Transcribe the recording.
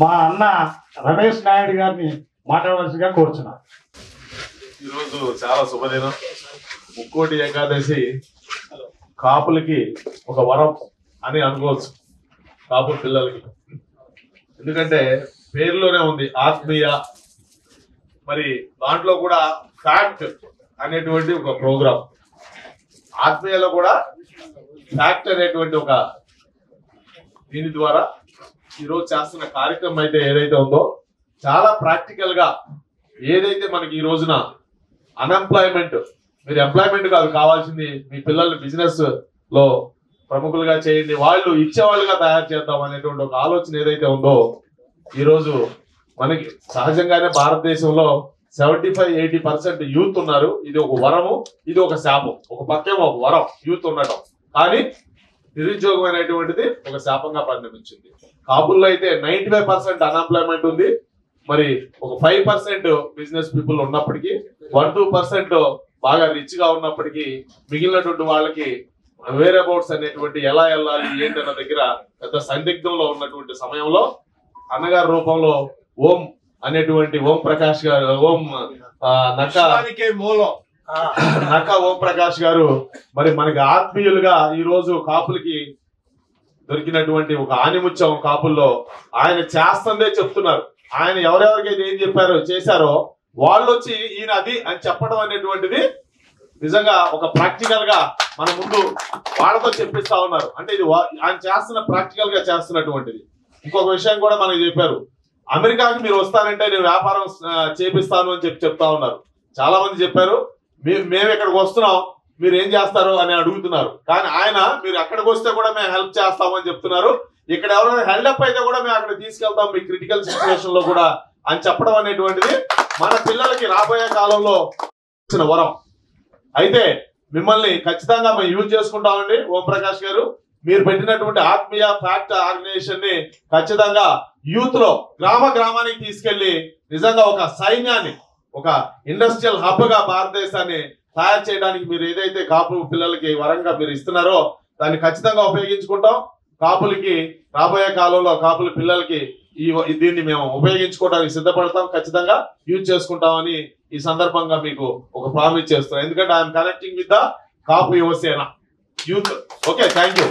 మా అన్న రమేష్ నాయుడు గారిని మాట్లాడవలసిందిగా కోరుచున్నాను. ఈరోజు చాలా శుభదినం. ముక్కోటి ఏకాదశి కాపులకి ఒక వరం అని అనుకోవచ్చు, కాపు పిల్లలకి. ఎందుకంటే పేరులోనే ఉంది ఆత్మీయ. మరి దాంట్లో కూడా ఫ్యాక్ట్ అనేటువంటి ఒక ప్రోగ్రాం, ఆత్మీయలో కూడా ఫ్యాక్ట్ అనేటువంటి ఒక దీని ద్వారా ఈరోజు చేస్తున్న కార్యక్రమం అయితే ఏదైతే ఉందో చాలా ప్రాక్టికల్ గా, ఏదైతే మనకి ఈ రోజున అన్ఎంప్లాయ్మెంట్, మీరు ఎంప్లాయ్మెంట్ కాదు కావాల్సింది, మీ పిల్లల్ని బిజినెస్ లో ప్రముఖులుగా చేయండి, వాళ్ళు ఇచ్చేవాళ్ళుగా తయారు చేద్దాం అనేటువంటి ఒక ఆలోచన ఏదైతే ఉందో ఈరోజు మనకి సహజంగానే భారతదేశంలో 75-80% యూత్ ఉన్నారు. ఇది ఒక వరము, ఇది ఒక శాపం. ఒక పక్కేమో ఒక వరం యూత్ ఉండటం, కానీ నిరుద్యోగం అనేటువంటిది ఒక శాపంగా పరిణమించింది. కాపుల్లో అయితే 95% అన్ఎంప్లాయ్మెంట్ ఉంది. మరి ఒక 5% బిజినెస్ పీపుల్ ఉన్నప్పటికీ, 1-2% బాగా రిచ్ గా ఉన్నప్పటికీ, మిగిలినటువంటి వాళ్ళకి వేరే అబౌట్స్ అనేటువంటి ఎలా వెళ్ళాలి ఏంటన్న దగ్గర పెద్ద సందిగ్ధంలో ఉన్నటువంటి సమయంలో అన్నగారి రూపంలో ఓం అనేటువంటి ఓం ప్రకాష్ గారు, నక్క ఓం ప్రకాష్ గారు మరి మనకి ఆత్మీయులుగా ఈ రోజు కాపులకి దొరికినటువంటి ఒక ఆనిముత్యం కాపుల్లో ఆయన చేస్తుందే చెప్తున్నారు. ఆయన ఎవరెవరికైతే ఏం చెప్పారో చేశారో వాళ్ళు వచ్చి ఈయన అది అని చెప్పడం అనేటువంటిది నిజంగా ఒక ప్రాక్టికల్ గా మన ముందు వాళ్ళతో చెప్పిస్తా ఉన్నారు. అంటే ఇది ఆయన చేస్తున్న ప్రాక్టికల్ గా చేస్తున్నటువంటిది. ఇంకొక విషయం కూడా మనకి చెప్పారు, అమెరికాకి మీరు వస్తారంటే నేను వ్యాపారం చేపిస్తాను అని చెప్తా ఉన్నారు. చాలా మంది చెప్పారు మేము ఇక్కడికి వస్తున్నాం మీరు ఏం చేస్తారు అని అడుగుతున్నారు. కానీ ఆయన మీరు అక్కడికి వస్తే కూడా మేము హెల్ప్ చేస్తామని చెప్తున్నారు. ఇక్కడ ఎవరైనా హెల్ప్ అయితే కూడా మేము అక్కడ తీసుకెళ్తాం మీ క్రిటికల్ సిచ్యువేషన్ లో కూడా అని చెప్పడం అనేటువంటిది మన పిల్లలకి రాబోయే కాలంలో ఇచ్చిన వరం. అయితే మిమ్మల్ని ఖచ్చితంగా మేము యూజ్ చేసుకుంటామండి. ఓం ప్రకాష్ గారు, మీరు పెట్టినటువంటి ఆత్మీయ ఫ్యాక్ట్ ఆర్గనైజేషన్ ని ఖచ్చితంగా యూత్ లో గ్రామానికి తీసుకెళ్లి నిజంగా ఒక సైన్యాన్ని, ఒక ఇండస్ట్రియల్ హబ్ గా భారతదేశాన్ని తయారు చేయడానికి మీరు ఏదైతే కాపు పిల్లలకి వరంగా మీరు ఇస్తున్నారో దాన్ని ఖచ్చితంగా ఉపయోగించుకుంటాం. కాపులకి రాబోయే కాలంలో కాపుల పిల్లలకి దీన్ని మేము ఉపయోగించుకోవడానికి సిద్ధపడతాం, ఖచ్చితంగా యూజ్ చేసుకుంటామని ఈ సందర్భంగా మీకు ఒక ప్రామిస్ చేస్తున్నాం. ఎందుకంటే I'm connecting with the Kapu Yuvasena youth. Okay, thank you.